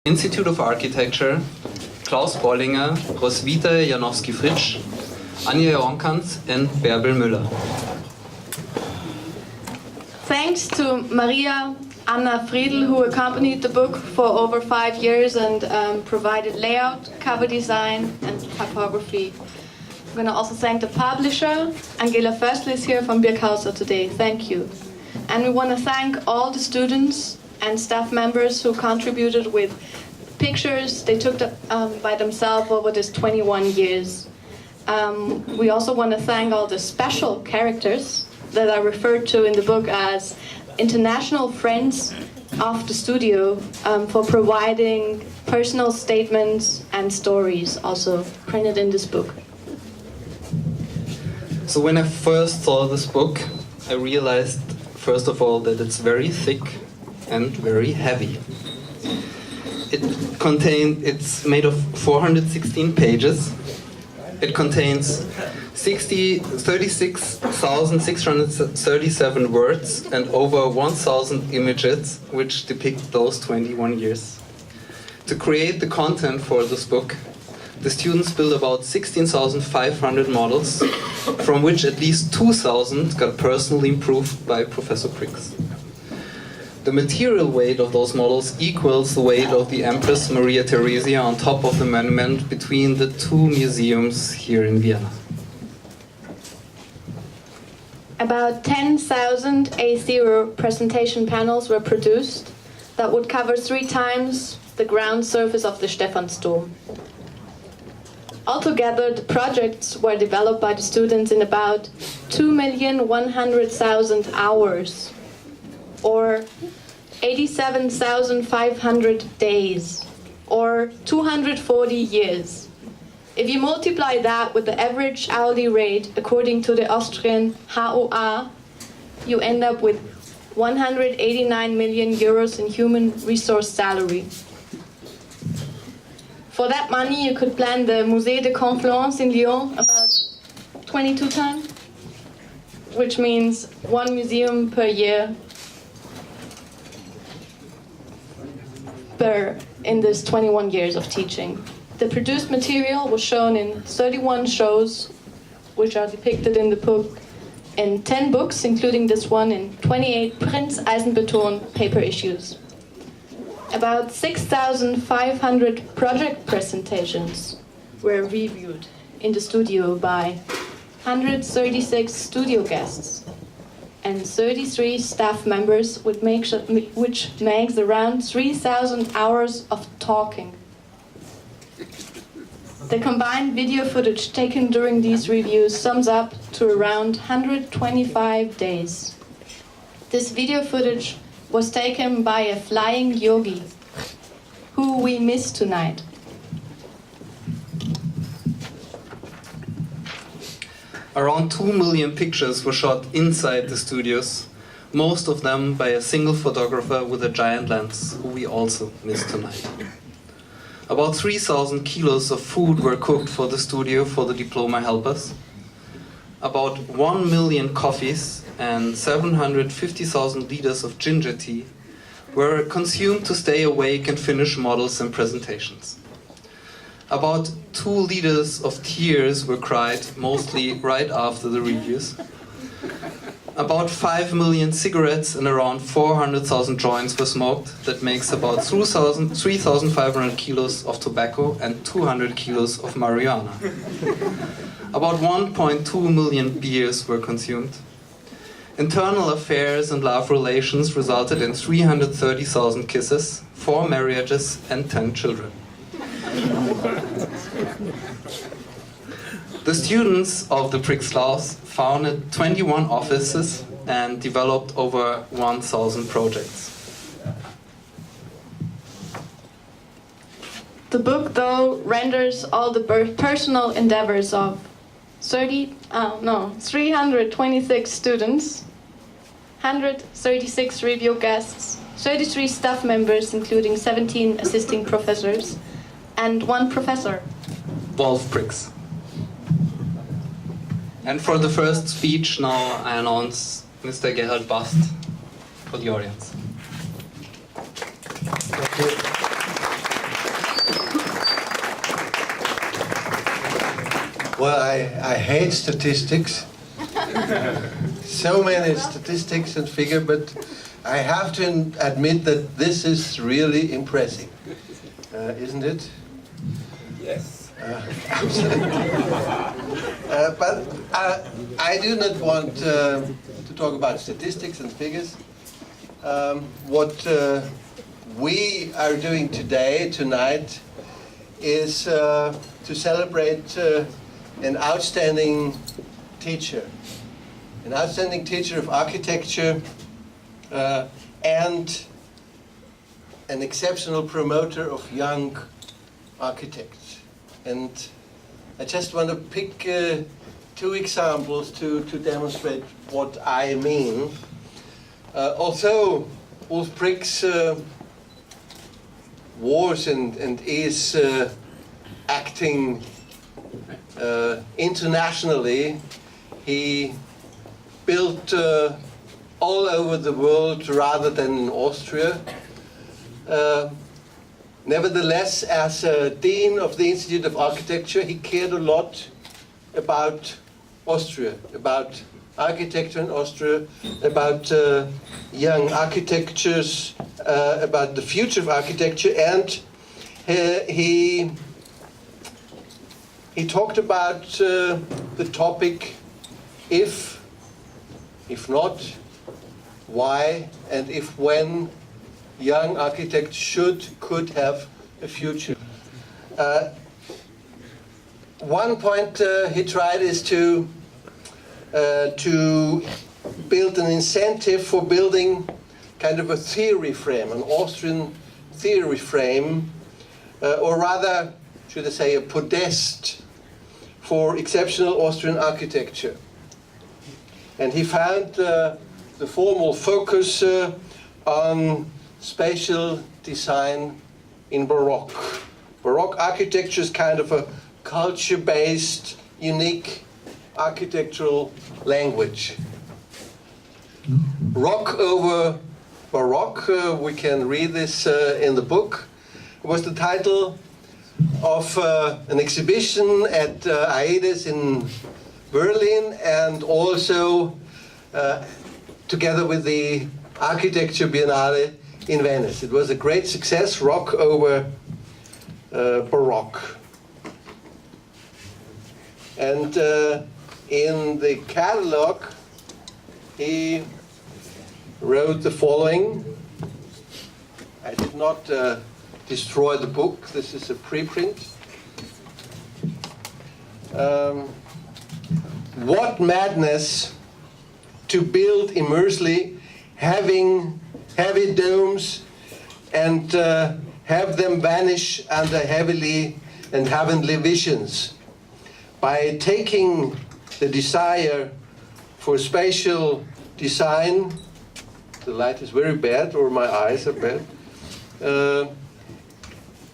Institute of Architecture, Klaus, Bollinger, Roswitha, Janowski-Fritsch, Anja, Jonkhans and Baerbel Mueller. Thanks to Maria Anna Friedl, who accompanied the book for over 5 years and provided layout, cover design and typography. I'm going to also thank the publisher. Angela Förstl is here from Birkhäuser today. Thank you. And we want to thank all the students and staff members who contributed with pictures they took by themselves over this 21 years. We also want to thank all the special characters that are referred to in the book as international friends of the studio for providing personal statements and stories also printed in this book. So when I first saw this book, I realized first of all that it's very thick and very heavy. It's made of 416 pages. It contains 36,637 words and over 1,000 images which depict those 21 years. To create the content for this book, the students built about 16,500 models, from which at least 2,000 got personally improved by Professor Prix. The material weight of those models equals the weight of the Empress Maria Theresia on top of the monument between the two museums here in Vienna. About 10,000 A0 presentation panels were produced that would cover 3 times the ground surface of the Stephansdom. Altogether, the projects were developed by the students in about 2,100,000 hours, or 87,500 days, or 240 years. If you multiply that with the average hourly rate according to the Austrian HOA, you end up with 189 million euros in human resource salary. For that money, you could plan the Musée de Confluence in Lyon about 22 times, which means 1 museum per year in this 21 years of teaching. The produced material was shown in 31 shows, which are depicted in the book, in 10 books, including this one, in 28 Prinz Eisenbeton paper issues. About 6,500 project presentations were reviewed in the studio by 136 studio guests and 33 staff members, which makes around 3,000 hours of talking. The combined video footage taken during these reviews sums up to around 125 days. This video footage was taken by a flying yogi, who we miss tonight. Around 2 million pictures were shot inside the studios, most of them by a single photographer with a giant lens, who we also miss tonight. About 3,000 kilos of food were cooked for the studio for the diploma helpers. About 1 million coffees and 750,000 liters of ginger tea were consumed to stay awake and finish models and presentations. About 2 liters of tears were cried, mostly right after the reviews. About 5 million cigarettes and around 400,000 joints were smoked. That makes about 3,500 kilos of tobacco and 200 kilos of marijuana. About 1.2 million beers were consumed. Internal affairs and love relations resulted in 330,000 kisses, 4 marriages and 10 children. The students of the Prix founded 21 offices and developed over 1,000 projects. The book, though, renders all the personal endeavors of 326 students, 136 review guests, 33 staff members, including 17 assisting professors, and 1 professor. Wolf Prix. And for the first speech now I announce Mr. Gerhard Bast for the audience. Thank you. Well, I hate statistics. So many statistics and figures, but I have to admit that this is really impressive. Isn't it? Yes. Absolutely. But I do not want to talk about statistics and figures. What we are doing tonight, is to celebrate an outstanding teacher of architecture and an exceptional promoter of young architects. And I just want to pick 2 examples to demonstrate what I mean. Although Wolf Prix was and is acting internationally, he built all over the world rather than in Austria. Nevertheless, as a dean of the Institute of Architecture, he cared a lot about Austria, about architecture in Austria, about young architectures, about the future of architecture, and he talked about the topic if not, why, and if when young architects could have a future. One point he tried is to build an incentive for building kind of a theory frame, an Austrian theory frame, or rather, should I say, a podest for exceptional Austrian architecture. And he found the formal focus on spatial design in Baroque. Baroque architecture is kind of a culture-based, unique architectural language. Rock over Baroque, we can read this in the book, was the title of an exhibition at AEDES in Berlin, and also together with the Architecture Biennale in Venice. It was a great success, rock over Baroque. And in the catalog, he wrote the following. I did not destroy the book. This is a preprint. What madness to build immersely, having heavy domes and have them vanish under heavily and heavenly visions. By taking the desire for spatial design, the light is very bad, or my eyes are bad,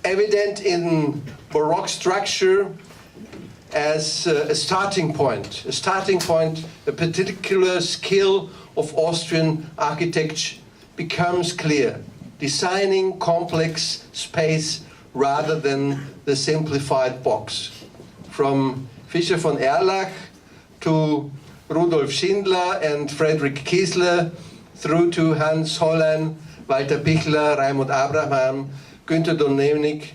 evident in Baroque structure as a starting point, a particular skill of Austrian architecture becomes clear, designing complex space rather than the simplified box. From Fischer von Erlach to Rudolf Schindler and Friedrich Kiesler, through to Hans Hollein, Walter Pichler, Raimund Abraham, Günther Dohnennig,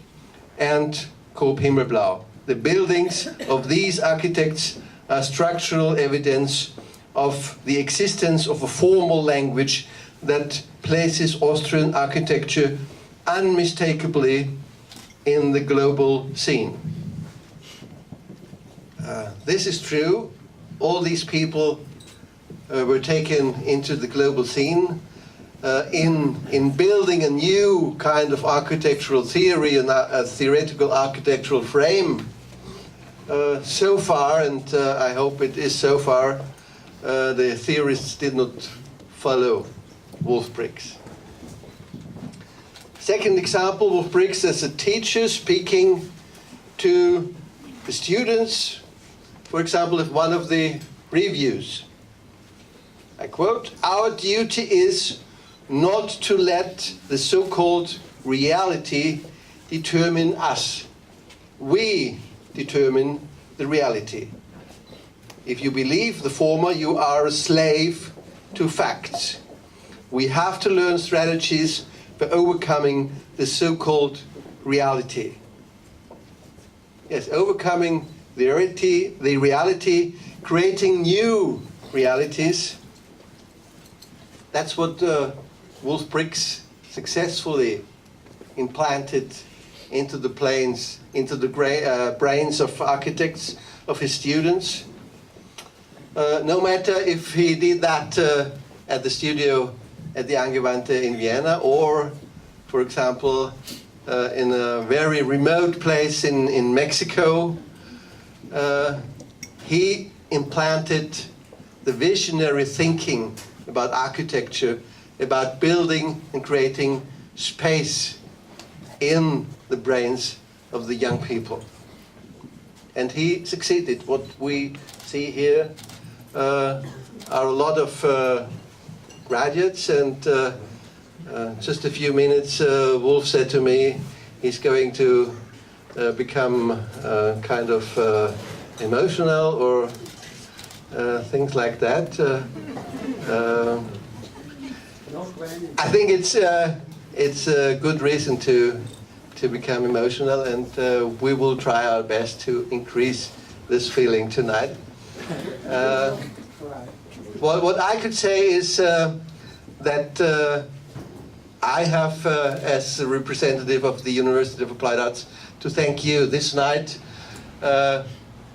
and Koop Himmelblau. The buildings of these architects are structural evidence of the existence of a formal language that places Austrian architecture unmistakably in the global scene. This is true. All these people were taken into the global scene in building a new kind of architectural theory and a theoretical architectural frame. So far, and I hope it is so far, the theorists did not follow Wolf Prix. Second example, Wolf Prix as a teacher speaking to the students, for example, of one of the reviews. I quote, "Our duty is not to let the so-called reality determine us. We determine the reality. If you believe the former, you are a slave to facts. We have to learn strategies for overcoming the so-called reality. Yes, overcoming the reality, creating new realities. That's what Wolf Prix successfully implanted into the brains of architects, of his students. No matter if he did that at the studio at the Angewandte in Vienna, or, for example, in a very remote place in Mexico, he implanted the visionary thinking about architecture, about building and creating space in the brains of the young people. And he succeeded. What we see here are a lot of graduates, and just a few minutes, Wolf said to me he's going to become kind of emotional or things like that. I think it's a good reason to become emotional, and we will try our best to increase this feeling tonight. What I could say is that I have, as a representative of the University of Applied Arts, to thank you this night,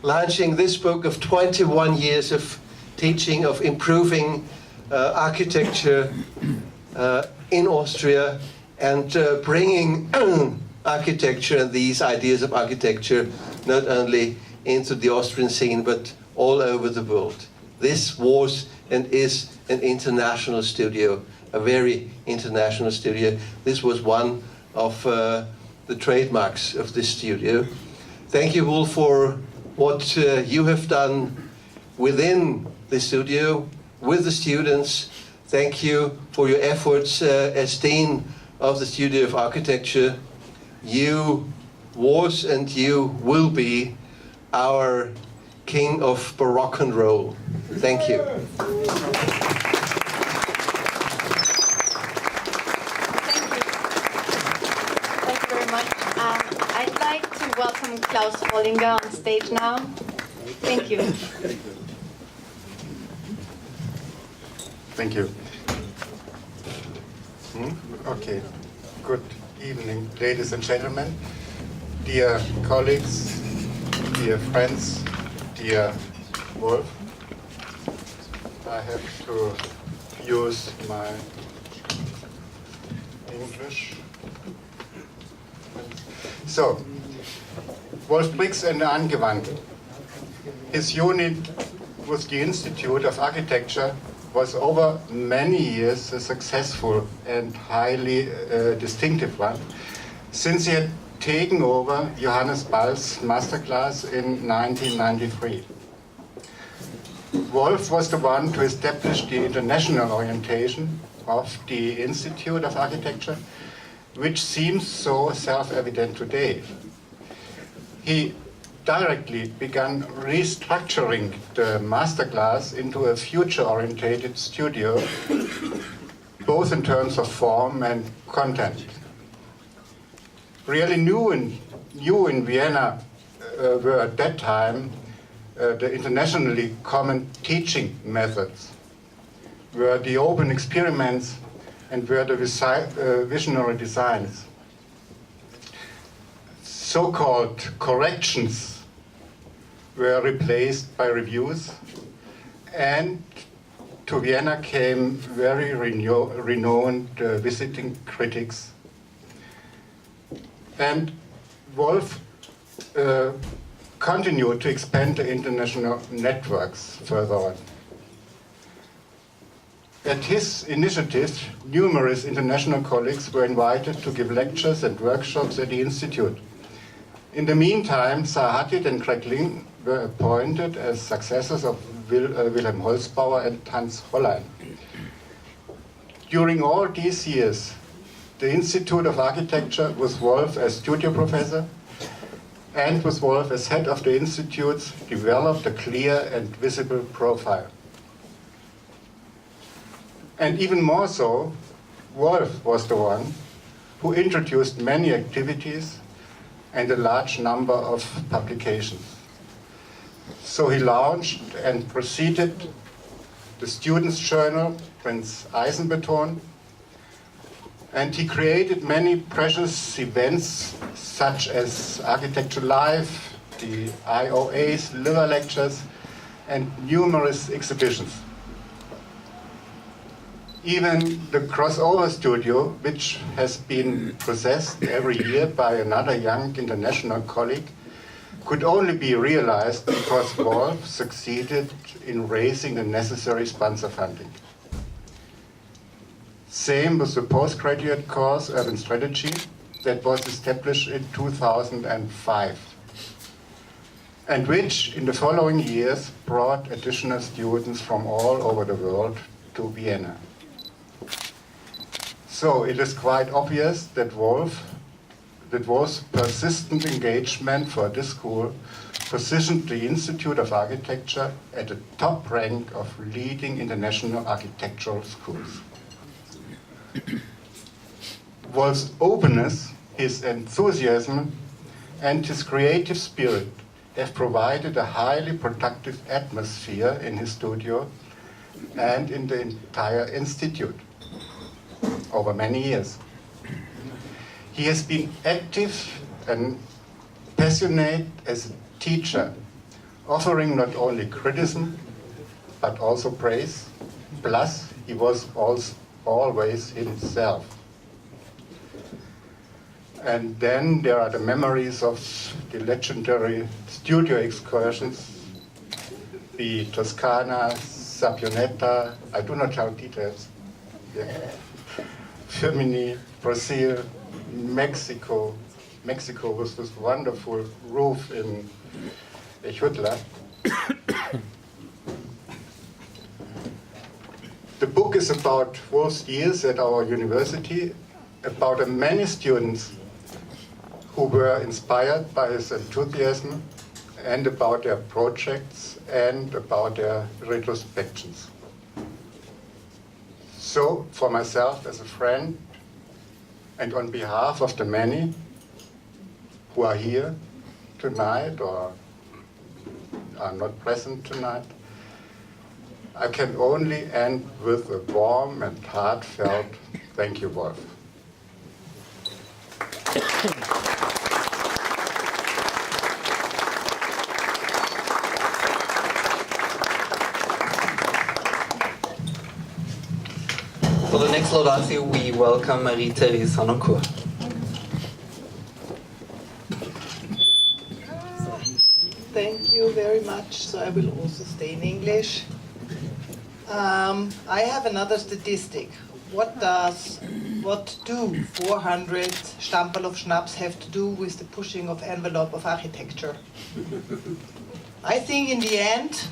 launching this book of 21 years of teaching, of improving architecture in Austria, and bringing architecture and these ideas of architecture not only into the Austrian scene but all over the world. This was and is an international studio, a very international studio. This was one of the trademarks of this studio. Thank you all for what you have done within the studio, with the students. Thank you for your efforts as Dean of the Studio of Architecture. You was and you will be our king of Baroque and roll. Thank you. Thank you very much. I'd like to welcome Klaus Bollinger on stage now. Thank you. Thank you. Okay. Good evening, ladies and gentlemen, dear colleagues, dear friends, dear Wolf. I have to use my English. So, Wolf Prix and Angewandte. His unit with the Institute of Architecture was over many years a successful and highly distinctive one, since he had taken over Johannes Ball's masterclass in 1993. Wolf was the one to establish the international orientation of the Institute of Architecture, which seems so self-evident today. He directly began restructuring the masterclass into a future-oriented studio, both in terms of form and content. Really new in Vienna were at that time the internationally common teaching methods, were the open experiments, and were the visionary designs. So-called corrections were replaced by reviews, and to Vienna came very renowned visiting critics. And Wolf continued to expand the international networks further on. At his initiative, numerous international colleagues were invited to give lectures and workshops at the Institute. In the meantime, Sahatit and Kreckling were appointed as successors of Wilhelm Holzbauer and Hans Hollein. During all these years, the Institute of Architecture with Wolf as studio professor and with Wolf as head of the institutes, developed a clear and visible profile. And even more so, Wolf was the one who introduced many activities and a large number of publications. So he launched and preceded the students' journal, Prince Eisenbeton, and he created many precious events such as Architecture Live, the IOA's Liver Lectures, and numerous exhibitions. Even the crossover studio, which has been possessed every year by another young international colleague, could only be realized because Wolf succeeded in raising the necessary sponsor funding. Same with the postgraduate course, Urban Strategy, that was established in 2005, and which in the following years brought additional students from all over the world to Vienna. So it is quite obvious that Wolf's persistent engagement for this school positioned the Institute of Architecture at the top rank of leading international architectural schools. Wolf's openness, his enthusiasm, and his creative spirit have provided a highly productive atmosphere in his studio and in the entire institute over many years. He has been active and passionate as a teacher, offering not only criticism, but also praise. Plus, he was always himself. And then there are the memories of the legendary studio excursions, the Toscana, Sabbionetta, I do not have details. Yeah. Firminy, Brazil, Mexico with this wonderful roof in Echutla. The book is about Wolf's years at our university, about the many students who were inspired by his enthusiasm, and about their projects and about their retrospections. So, for myself as a friend, and on behalf of the many who are here tonight or are not present tonight, I can only end with a warm and heartfelt thank you, Wolf. For the next laudatio, we welcome Marie-Therese Hanoncourt. Thank you very much. So I will also stay in English. I have another statistic. What do 400 Stamperl of Schnaps have to do with the pushing of envelope of architecture? I think in the end,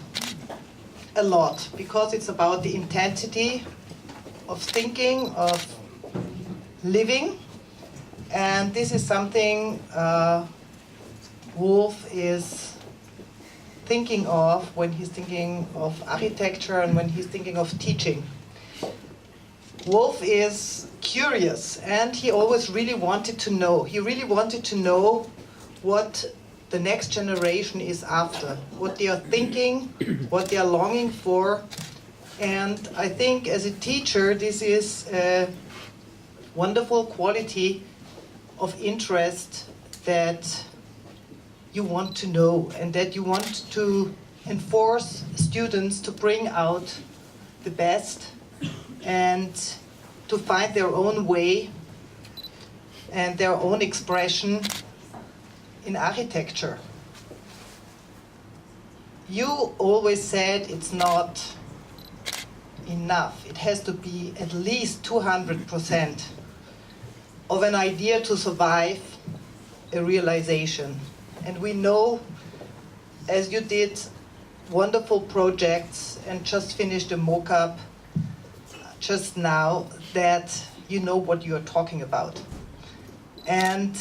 a lot, because it's about the intensity of thinking, of living, and this is something Wolf is thinking of when he's thinking of architecture and when he's thinking of teaching. Wolf is curious, and he always really wanted to know. He really wanted to know what the next generation is after, what they are thinking, what they are longing for. And I think as a teacher, this is a wonderful quality of interest that you want to know and that you want to enforce students to bring out the best and to find their own way and their own expression in architecture. You always said it's not enough. It has to be at least 200% of an idea to survive a realization. And we know, as you did wonderful projects and just finished a mock-up just now, that you know what you are talking about. And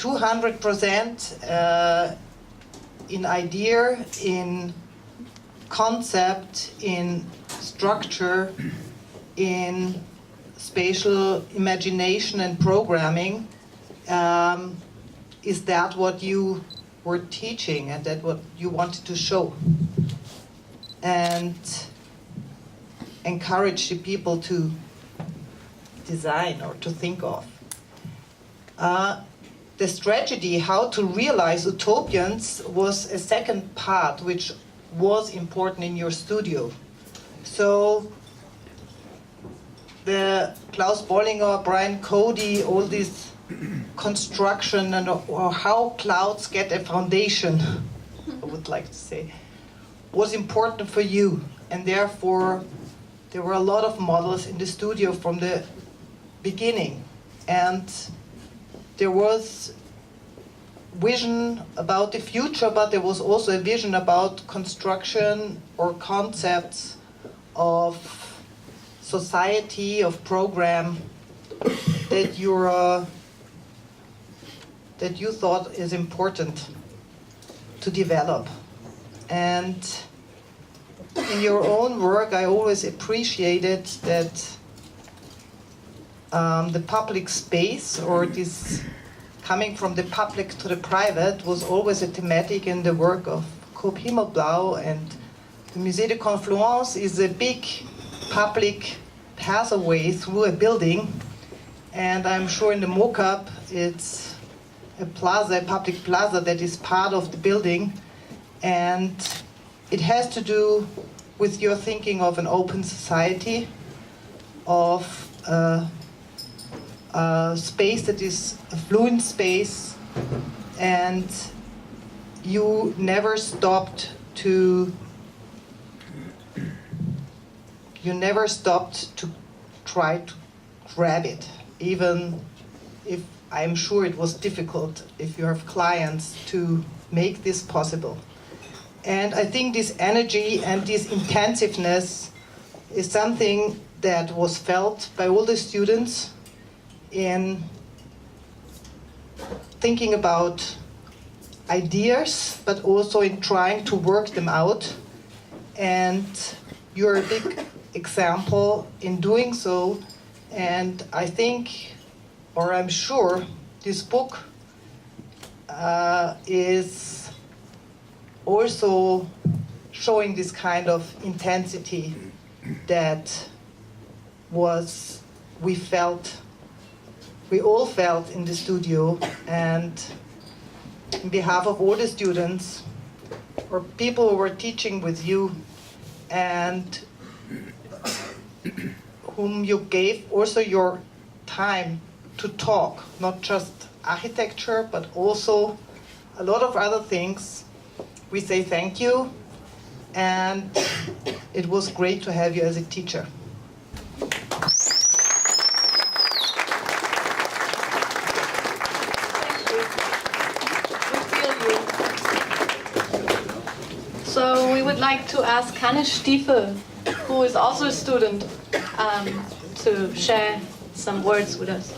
200% in idea, in concept, in structure, in spatial imagination and programming. Is that what you were teaching and that what you wanted to show? And encourage the people to design or to think of. The strategy, how to realize utopians, was a second part which was important in your studio. So the Klaus Bollinger, Brian Cody, all this construction and or how clouds get a foundation, I would like to say, was important for you, and therefore there were a lot of models in the studio from the beginning, and there was vision about the future, but there was also a vision about construction or concepts of society, of program that you thought is important to develop. And in your own work, I always appreciated that the public space, or this coming from the public to the private, was always a thematic in the work of Coop Himmelblau, and the Musée de Confluence is a big public pathway through a building, and I'm sure in the mock-up it's a plaza, a public plaza that is part of the building, and it has to do with your thinking of an open society, of a space that is a fluent space, and you never stopped to try to grab it, even if I'm sure it was difficult if you have clients to make this possible. And I think this energy and this intensiveness is something that was felt by all the students in thinking about ideas, but also in trying to work them out. And you're a big example in doing so. And I think, or I'm sure, this book is also showing this kind of intensity that we all felt in the studio. And on behalf of all the students or people who were teaching with you and whom you gave also your time to talk, not just architecture, but also a lot of other things, we say thank you, and it was great to have you as a teacher. So we would like to ask Hannes Stiefel, who is also a student, to share some words with us.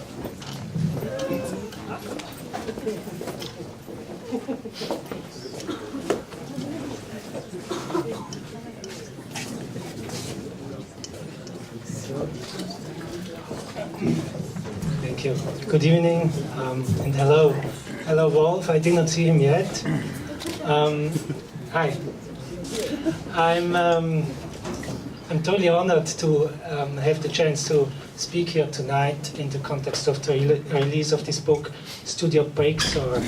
Thank you. Good evening, and hello. Hello, Wolf. I did not see him yet. Hi. I'm totally honored to have the chance to speak here tonight in the context of the release of this book, Studio Breaks, or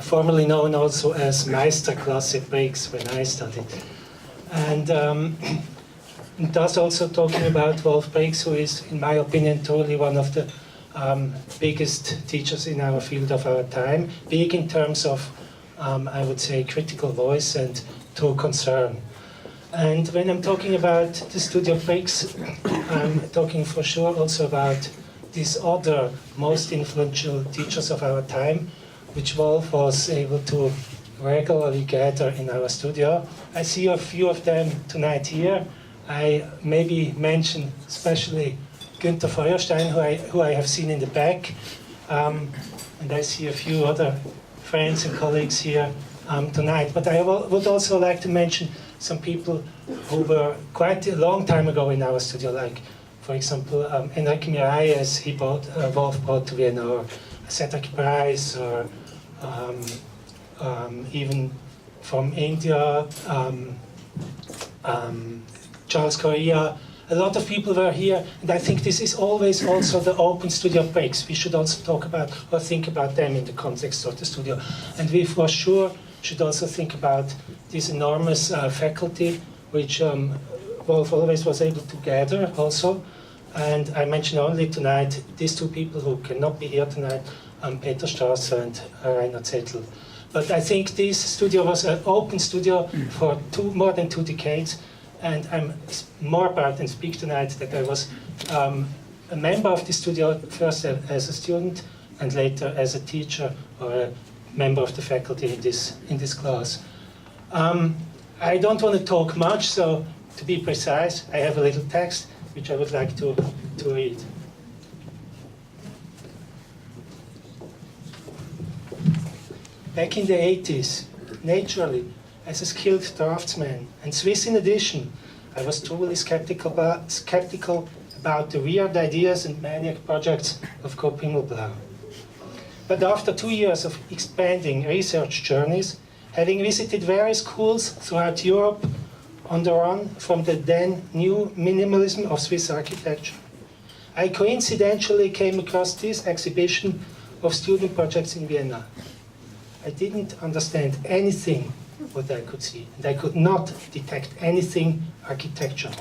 formerly known also as Meisterklasse Breaks, when I studied. And thus also talking about Wolf Breaks, who is, in my opinion, totally one of the biggest teachers in our field of our time, big in terms of, I would say, critical voice and true concern. And when I'm talking about the Studio Breaks, I'm talking for sure also about these other most influential teachers of our time, which Wolf was able to regularly gather in our studio. I see a few of them tonight here. I maybe mention especially Günther Feuerstein, who I have seen in the back. and I see a few other friends and colleagues here tonight. But I would also like to mention some people who were quite a long time ago in our studio, like, for example, Enrique Miralles, Wolf brought to Vienna, or Cedric Price, or even from India, Charles Correa. A lot of people were here, and I think this is always also the open studio breaks. We should also talk about or think about them in the context of the studio. And we for sure should also think about this enormous faculty, which Wolf always was able to gather also. And I mention only tonight these two people who cannot be here tonight, Peter Strasser and Rainer Zettel. But I think this studio was an open studio for more than 2 decades. And I'm more proud and speak tonight that I was a member of the studio, first as a student and later as a teacher or a member of the faculty in this class. I don't want to talk much, so to be precise, I have a little text which I would like to read. Back in the 80s, naturally, as a skilled draftsman, and Swiss in addition, I was truly skeptical about the weird ideas and maniac projects of Kurt Pimmelblau. But after 2 years of expanding research journeys, having visited various schools throughout Europe on the run from the then new minimalism of Swiss architecture, I coincidentally came across this exhibition of student projects in Vienna. I didn't understand anything what I could see, and I could not detect anything architectural.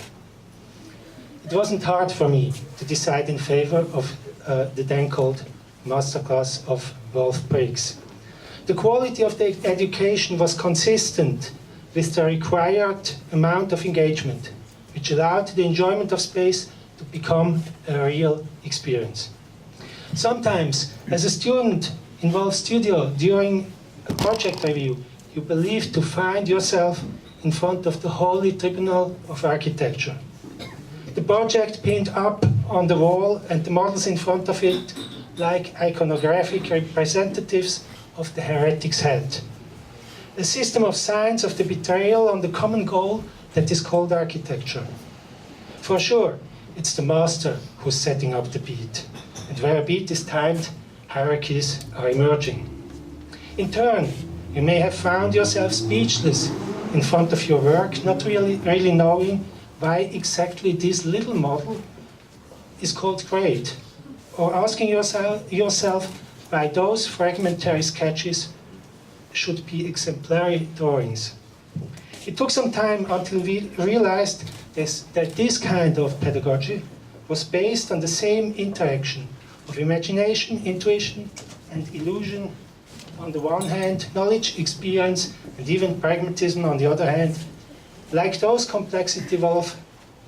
It wasn't hard for me to decide in favor of the then called masterclass of Wolf Prix. The quality of the education was consistent with the required amount of engagement, which allowed the enjoyment of space to become a real experience. Sometimes, as a student in Wolf's studio during a project review, you believe to find yourself in front of the holy tribunal of architecture. The project pinned up on the wall and the models in front of it like iconographic representatives of the heretic's head. A system of signs of the betrayal on the common goal that is called architecture. For sure, it's the master who's setting up the beat. And where a beat is timed, hierarchies are emerging. In turn, you may have found yourself speechless in front of your work, not really knowing why exactly this little model is called great, or asking yourself why those fragmentary sketches should be exemplary drawings. It took some time until we realized that this kind of pedagogy was based on the same interaction of imagination, intuition, and illusion on the one hand, knowledge, experience, and even pragmatism on the other hand, like those complexity Wolf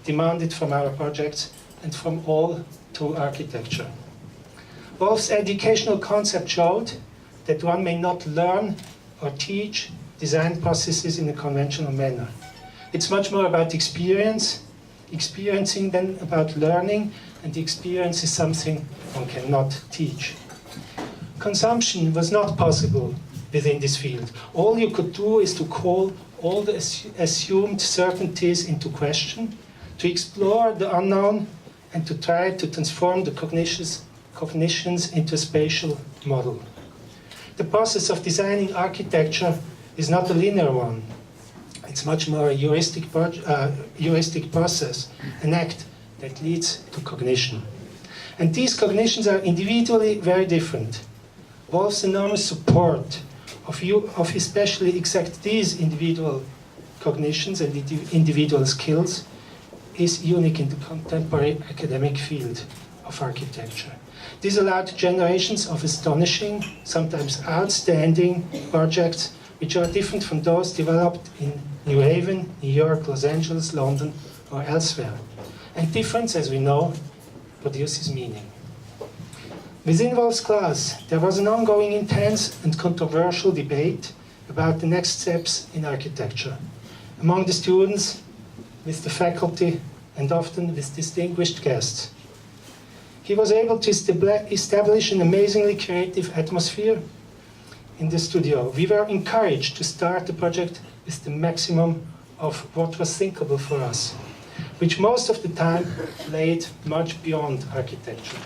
demanded from our projects and from all through architecture. Wolf's educational concept showed that one may not learn or teach design processes in a conventional manner. It's much more about experiencing than about learning, and the experience is something one cannot teach. Consumption was not possible within this field. All you could do is to call all the assumed certainties into question, to explore the unknown, and to try to transform the cognitions into a spatial model. The process of designing architecture is not a linear one. It's much more a heuristic process, an act that leads to cognition. And these cognitions are individually very different. Wolf's enormous support of especially exact these individual cognitions and individual skills is unique in the contemporary academic field of architecture. This allowed generations of astonishing, sometimes outstanding projects which are different from those developed in New Haven, New York, Los Angeles, London, or elsewhere. And difference, as we know, produces meaning. Within Wolf's class, there was an ongoing intense and controversial debate about the next steps in architecture, among the students, with the faculty, and often with distinguished guests. he was able to establish an amazingly creative atmosphere in the studio. We were encouraged to start the project with the maximum of what was thinkable for us, which most of the time laid much beyond architecture.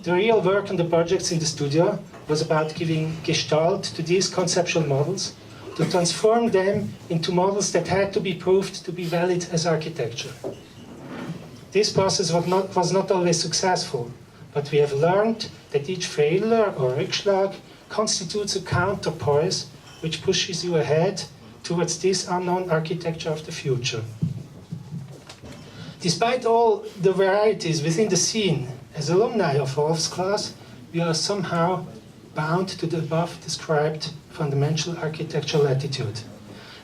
The real work on the projects in the studio was about giving gestalt to these conceptual models, to transform them into models that had to be proved to be valid as architecture. This process was not always successful, but we have learned that each failure or rückschlag constitutes a counterpoise which pushes you ahead towards this unknown architecture of the future. Despite all the varieties within the scene, as alumni of Wolf's class, we are somehow bound to the above described fundamental architectural attitude.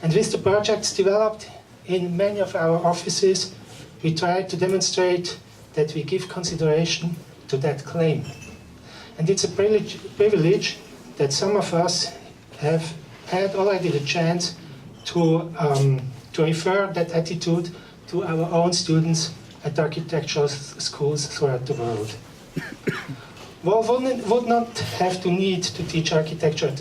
And with the projects developed in many of our offices, we try to demonstrate that we give consideration to that claim. And it's a privilege that some of us have had already the chance to refer that attitude to our own students at architectural schools throughout the world. Wolf would not have to need to teach architecture at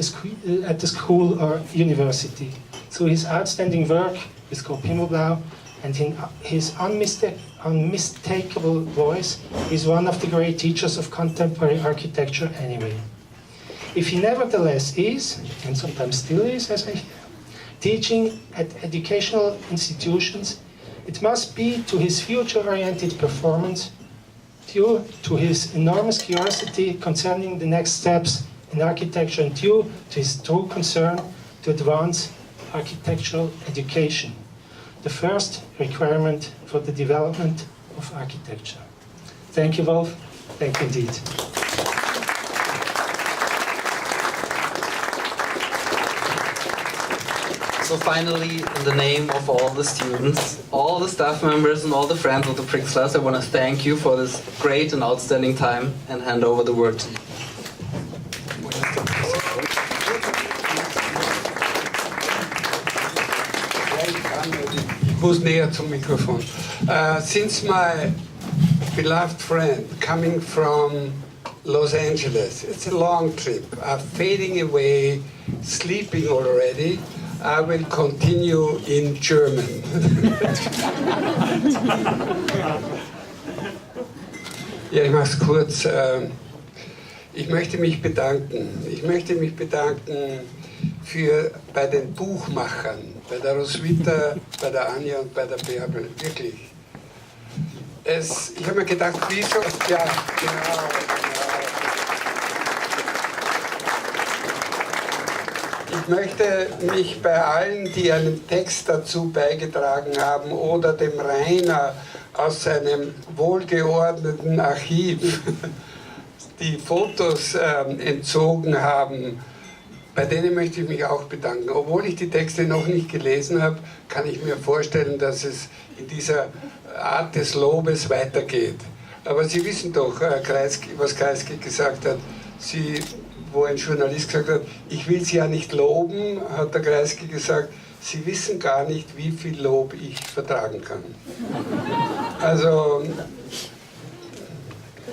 the school or university. Through his outstanding work with Grupp Himmelblau and his unmistakable voice, he's one of the great teachers of contemporary architecture anyway. If he nevertheless is, and sometimes still is, as I hear, teaching at educational institutions, it must be to his future-oriented performance, due to his enormous curiosity concerning the next steps in architecture, and due to his true concern to advance architectural education, the first requirement for the development of architecture. Thank you, Wolf. Thank you indeed. So finally, in the name of all the students, all the staff members and all the friends of the Prix class, I want to thank you for this great and outstanding time and hand over the word to you. Ich muss näher zum Mikrofon. Since my beloved friend coming from Los Angeles, it's a long trip, fading away, sleeping already, I will continue in German. Ja, ich mache es kurz. Ich möchte mich bedanken. Ich möchte mich bedanken bei den Buchmachern, bei der Roswitha, bei der Anja und bei der Baerbel. Wirklich. Ich habe mir gedacht, wieso? Ja, genau. Ich möchte mich bei allen, die einen Text dazu beigetragen haben oder dem Rainer aus seinem wohlgeordneten Archiv die Fotos entzogen haben, bei denen möchte ich mich auch bedanken. Obwohl ich die Texte noch nicht gelesen habe, kann ich mir vorstellen, dass es in dieser Art des Lobes weitergeht. Aber Sie wissen doch, was Kreisky gesagt hat. Wo ein Journalist gesagt hat, ich will Sie ja nicht loben, hat der Kreisky gesagt, Sie wissen gar nicht, wie viel Lob ich vertragen kann. Also,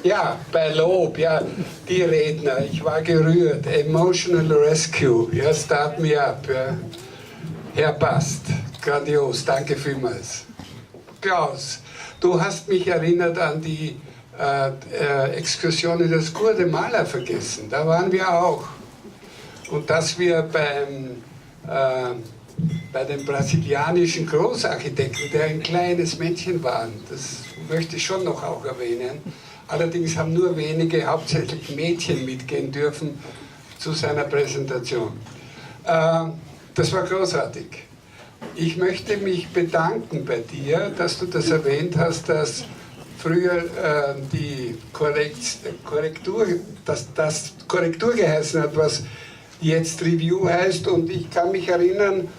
ja, bei Lob, ja, die Redner, ich war gerührt, Emotional Rescue, ja, start me up, ja. Herr Bast, grandios, danke vielmals. Klaus, du hast mich erinnert an die Exkursion in das Guatemala vergessen, da waren wir auch. Und dass wir bei dem brasilianischen Großarchitekten, der ein kleines Mädchen war, das möchte ich schon noch auch erwähnen. Allerdings haben nur wenige, hauptsächlich Mädchen, mitgehen dürfen zu seiner Präsentation. Das war großartig. Ich möchte mich bedanken bei dir, dass du das erwähnt hast, dass früher die Korrektur geheißen hat, was jetzt Review heißt. Und ich kann mich erinnern,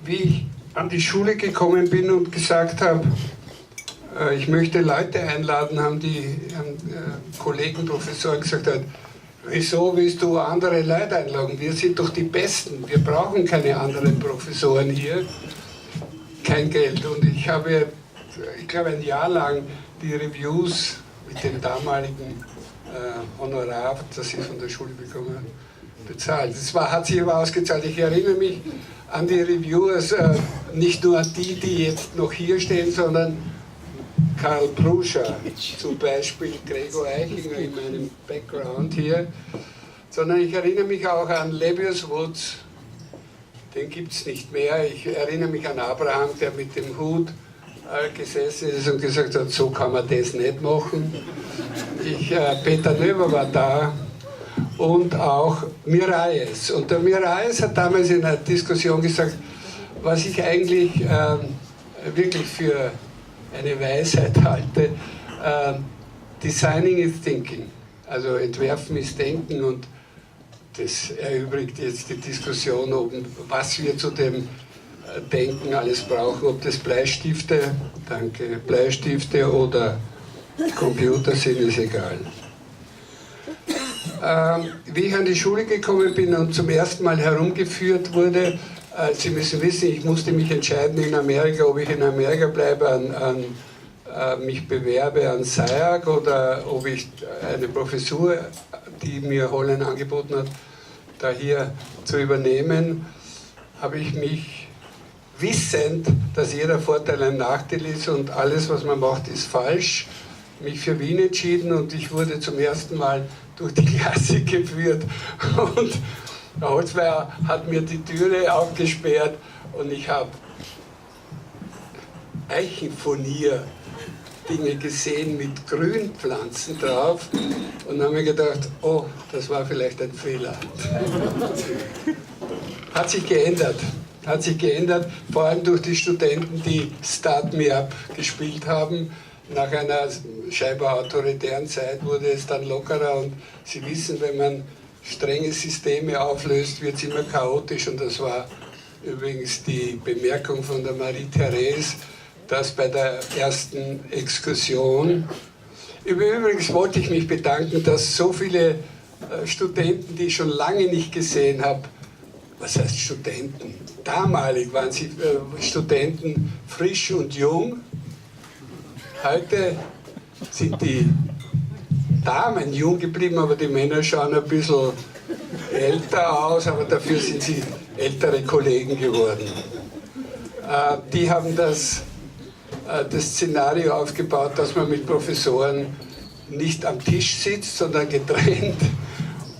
wie ich an die Schule gekommen bin und gesagt habe, ich möchte Leute einladen, haben die Kollegen, Professoren gesagt, wieso willst du andere Leute einladen? Wir sind doch die Besten, wir brauchen keine anderen Professoren hier, kein Geld. Und ich habe, ich glaube, ein Jahr lang die Reviews mit dem damaligen Honorar, das ich von der Schule bekommen habe, bezahlt. Hat sich aber ausgezahlt. Ich erinnere mich an die Reviewers, nicht nur an die jetzt noch hier stehen, sondern Karl Pruscher, zum Beispiel Gregor Eichinger in meinem Background hier, sondern ich erinnere mich auch an Lebbeus Woods, den gibt es nicht mehr. Ich erinnere mich an Abraham, der mit dem Hut gesessen ist und gesagt hat, so kann man das nicht machen. Peter Nöber war da und auch Miralles. Und der Miralles hat damals in einer Diskussion gesagt, was ich eigentlich wirklich für eine Weisheit halte, Designing is Thinking, also Entwerfen ist Denken, und das erübrigt jetzt die Diskussion, was wir zu dem Denken alles brauchen, ob das Bleistifte oder Computer sind, ist egal. Wie ich an die Schule gekommen bin und zum ersten Mal herumgeführt wurde, Sie müssen wissen, ich musste mich entscheiden in Amerika, ob ich in Amerika bleibe, mich bewerbe an SIAC oder ob ich eine Professur, die mir Holland angeboten hat, da hier zu übernehmen, habe ich mich wissend, dass jeder Vorteil ein Nachteil ist und alles, was man macht, ist falsch, mich für Wien entschieden und ich wurde zum ersten Mal durch die Klasse geführt und der Holzmeier hat mir die Türe aufgesperrt und ich habe Eichenfurnier-Dinge gesehen mit Grünpflanzen drauf und habe mir gedacht, oh, das war vielleicht ein Fehler. Hat sich geändert, vor allem durch die Studenten, die Start Me Up gespielt haben. Nach einer scheinbar autoritären Zeit wurde es dann lockerer und Sie wissen, wenn man strenge Systeme auflöst, wird es immer chaotisch und das war übrigens die Bemerkung von der Marie-Therese, dass bei der ersten Exkursion, übrigens wollte ich mich bedanken, dass so viele Studenten, die ich schon lange nicht gesehen habe, was heißt Studenten? Damalig waren sie Studenten frisch und jung, heute sind die Damen jung geblieben, aber die Männer schauen ein bisschen älter aus, aber dafür sind sie ältere Kollegen geworden. Die haben das Szenario aufgebaut, dass man mit Professoren nicht am Tisch sitzt, sondern getrennt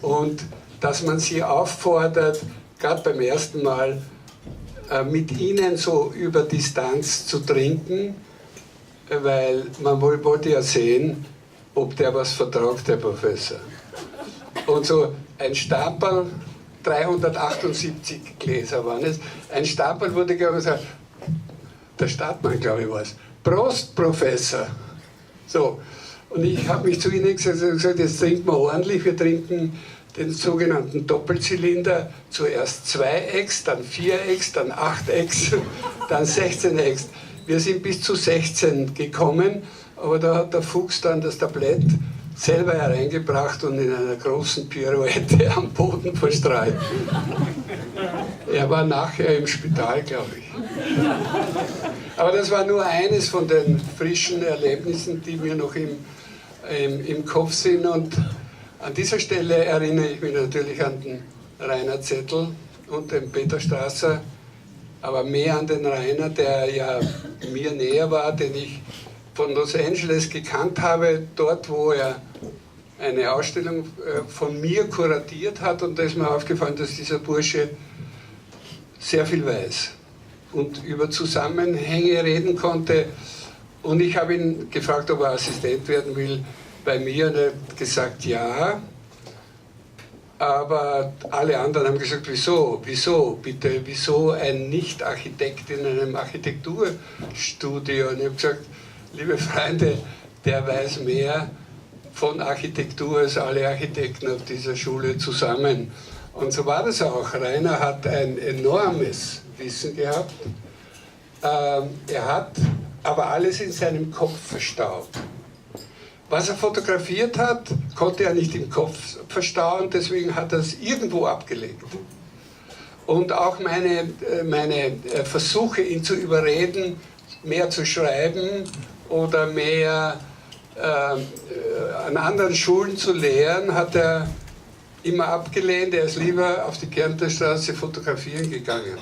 und dass man sie auffordert, gerade beim ersten Mal mit ihnen so über Distanz zu trinken, weil man wollte ja sehen, ob der was vertragt, der Professor. Und so ein Stapel, 378 Gläser waren es, ein Stapel wurde, glaube ich, gesagt, der Stadtmann, glaube ich, war es. Prost, Professor! So, und ich habe mich zu ihnen gesagt, jetzt trinken wir ordentlich, wir trinken den sogenannten Doppelzylinder, zuerst 2x, dann 4x, dann 8x, dann 16x. Wir sind bis zu 16 gekommen, aber da hat der Fuchs dann das Tablett selber hereingebracht und in einer großen Pirouette am Boden verstreut. Er war nachher im Spital, glaube ich. Aber das war nur eines von den frischen Erlebnissen, die mir noch im Kopf sind. Und an dieser Stelle erinnere ich mich natürlich an den Rainer Zettel und den Peter Strasser, aber mehr an den Rainer, der ja mir näher war, den ich von Los Angeles gekannt habe, dort wo er eine Ausstellung von mir kuratiert hat, und da ist mir aufgefallen, dass dieser Bursche sehr viel weiß und über Zusammenhänge reden konnte, und ich habe ihn gefragt, ob er Assistent werden will bei mir, und er hat gesagt, ja, aber alle anderen haben gesagt, wieso bitte, wieso ein Nicht-Architekt in einem Architekturstudio? Und ich habe gesagt, liebe Freunde, der weiß mehr von Architektur als alle Architekten auf dieser Schule zusammen. Und so war das auch. Rainer hat ein enormes Wissen gehabt. Er hat aber alles in seinem Kopf verstaut. Was er fotografiert hat, konnte er nicht im Kopf verstauen, deswegen hat er es irgendwo abgelegt. Und auch meine Versuche, ihn zu überreden, mehr zu schreiben oder mehr an anderen Schulen zu lehren, hat er immer abgelehnt. Er ist lieber auf die Kärntner Straße fotografieren gegangen.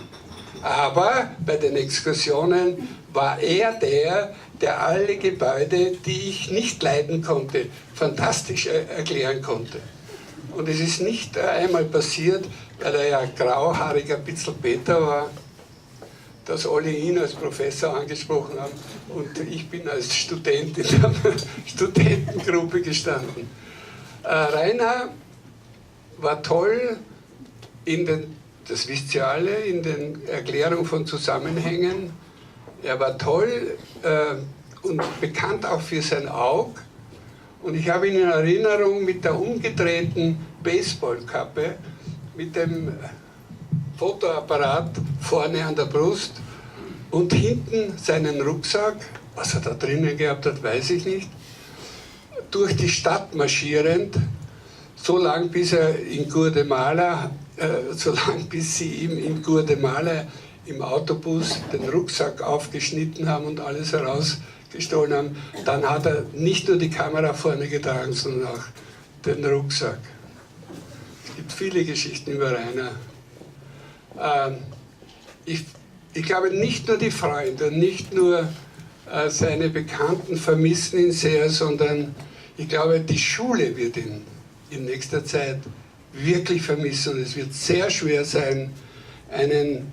Aber bei den Exkursionen war er der alle Gebäude, die ich nicht leiden konnte, fantastisch erklären konnte. Und es ist nicht einmal passiert, weil er ja grauhaarig ein bisschen Peter war, dass alle ihn als Professor angesprochen haben und ich bin als Student in der Studentengruppe gestanden. Rainer war toll das wisst ihr alle, in den Erklärungen von Zusammenhängen. Er war toll und bekannt auch für sein Auge. Und ich habe ihn in Erinnerung mit der umgedrehten Baseballkappe, mit dem Fotoapparat vorne an der Brust und hinten seinen Rucksack, was er da drinnen gehabt hat, weiß ich nicht, durch die Stadt marschierend, so lang bis er in Guatemala, bis sie ihm in Guatemala im Autobus den Rucksack aufgeschnitten haben und alles herausgestohlen haben. Dann hat er nicht nur die Kamera vorne getragen, sondern auch den Rucksack. Es gibt viele Geschichten über Rainer. Ich glaube, nicht nur die Freunde, nicht nur seine Bekannten vermissen ihn sehr, sondern ich glaube, die Schule wird ihn in nächster Zeit wirklich vermissen. Und es wird sehr schwer sein, einen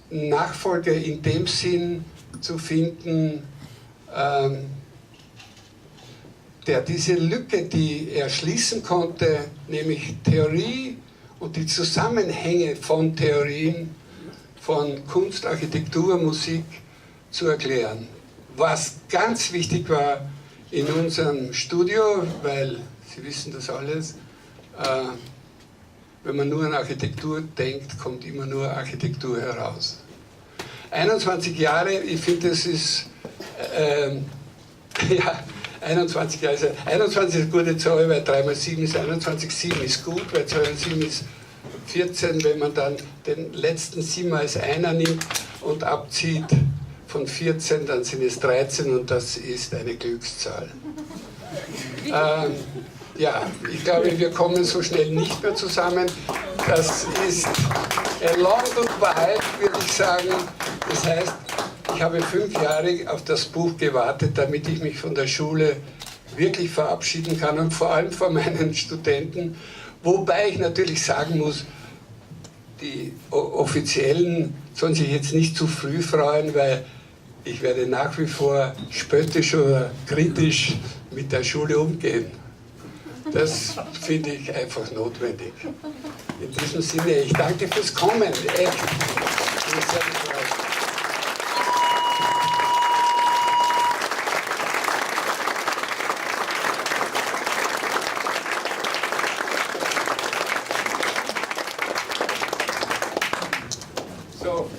Nachfolger in dem Sinn zu finden, der diese Lücke, die er schließen konnte, nämlich Theorie und die Zusammenhänge von Theorien, von Kunst, Architektur, Musik zu erklären. Was ganz wichtig war in unserem Studio, weil Sie wissen das alles, wenn man nur an Architektur denkt, kommt immer nur Architektur heraus. 21 Jahre, ich finde, das ist, ja, 21 Jahre, 21 ist eine gute Zahl, weil 3 mal 7 ist 21, 7 ist gut, weil 2 und 7 ist 14, wenn man dann den letzten 7 als einer nimmt und abzieht von 14, dann sind es 13 und das ist eine Glückszahl. Ja, ich glaube, wir kommen so schnell nicht mehr zusammen. Das ist a long goodbye, würde ich sagen. Das heißt, ich habe 5 Jahre auf das Buch gewartet, damit ich mich von der Schule wirklich verabschieden kann und vor allem von meinen Studenten. Wobei ich natürlich sagen muss, die Offiziellen sollen sich jetzt nicht zu früh freuen, weil ich werde nach wie vor spöttisch oder kritisch mit der Schule umgehen. Das finde ich einfach notwendig. In diesem Sinne, ich danke fürs Kommen. Echt. Ich bin sehr gefreut. So.